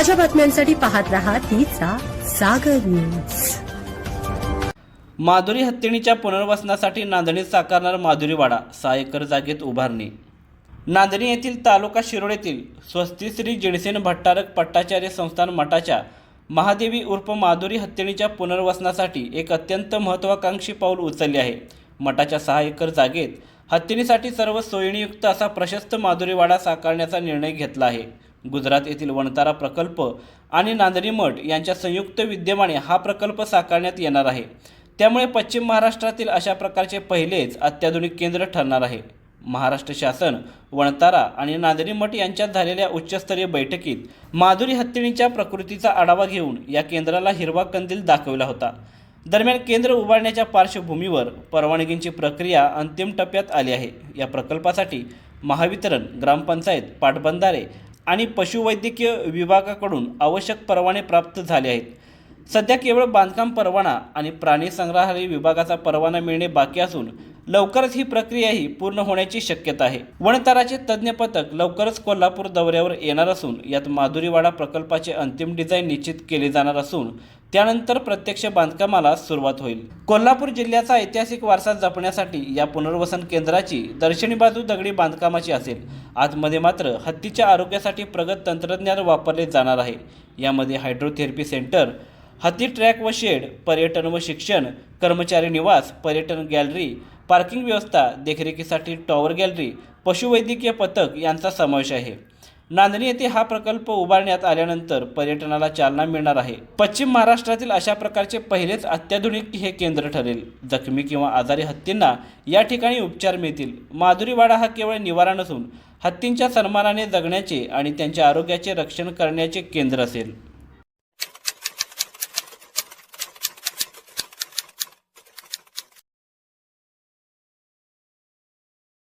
ताज्या बातम्यांसाठी पाहत रहा तिचा सागर न्यूज। माधुरी हत्तीणीच्या पुनर्वसनासाठी नांदणीत साकारणार माधुरी वाडा 6 एकर जागेत उभारणी। नांदणी येथील तालुका शिरोळ येथील स्वस्ती श्री जिणसेन भट्टारक पट्टाचार्य संस्थान मठाच्या महादेवी उर्फ माधुरी हत्तीणीच्या पुनर्वसनासाठी एक अत्यंत महत्त्वाकांक्षी पाऊल उचलले आहे। मठाच्या 6 एकर जागेत हत्तीणीसाठी सर्व सोयींयुक्त असा प्रशस्त माधुरी वाडा साकारण्याचा निर्णय घेतला आहे। गुजरात येथील वणतारा प्रकल्प आणि नांदणी मठ यांच्या संयुक्त विद्यमाने हा प्रकल्प साकारण्यात येणार आहे। त्यामुळे पश्चिम महाराष्ट्रातील अशा प्रकारचे पहिलेच अत्याधुनिक केंद्र ठरणार आहे। महाराष्ट्र शासन वणतारा आणि नांदणी मठ यांच्यात झालेल्या उच्चस्तरीय बैठकीत माधुरी हत्तीणीच्या प्रकृतीचा आढावा घेऊन या केंद्राला हिरवा कंदील दाखवला होता। दरम्यान केंद्र उभारण्याच्या पार्श्वभूमीवर परवानगीची प्रक्रिया अंतिम टप्प्यात आली आहे। या प्रकल्पासाठी महावितरण, ग्रामपंचायत, पाटबंधारे आणि पशुवैद्यकीय विभागाकडून आवश्यक परवाने प्राप्त झाले आहेत। सध्या केवळ बांधकाम परवाना आणि प्राणी संग्रहालय विभागाचा परवाना मिळणे बाकी असून लवकरच ही प्रक्रियाही पूर्ण होण्याची शक्यता आहे। वणताराचे तज्ज्ञ पथक लवकरच कोल्हापूर दौऱ्यावर येणार असून यात माधुरी वाडा प्रकल्पाचे अंतिम डिझाईन निश्चित केले जाणार असून त्यानंतर प्रत्यक्ष बांधकामाला सुरुवात होईल। कोल्हापूर जिल्ह्याचा ऐतिहासिक वारसा जपण्यासाठी या पुनर्वसन केंद्राची दर्शनी बाजू दगडी बांधकामाची असेल। आतमध्ये मात्र हत्तीच्या आरोग्यासाठी प्रगत तंत्रज्ञान वापरले जाणार आहे। यामध्ये हायड्रोथेरपी सेंटर, हत्ती ट्रॅक व शेड, पर्यटन व शिक्षण, कर्मचारी निवास, पर्यटन गॅलरी, पार्किंग व्यवस्था, देखरेखीसाठी टॉवर गॅलरी, पशुवैद्यकीय पथक यांचा समावेश आहे। नांदणी येथे हा प्रकल्प उभारण्यात आल्यानंतर पर्यटनाला चालना मिळणार आहे। पश्चिम महाराष्ट्रातील अशा प्रकारचे पहिलेच अत्याधुनिक हे केंद्र ठरेल। जखमी किंवा आजारी हत्तींना या ठिकाणी उपचार मिळतील। माधुरी वाडा हा केवळ निवारा नसून हत्तींच्या सन्मानाने जगण्याचे आणि त्यांच्या आरोग्याचे रक्षण करण्याचे केंद्र असेल।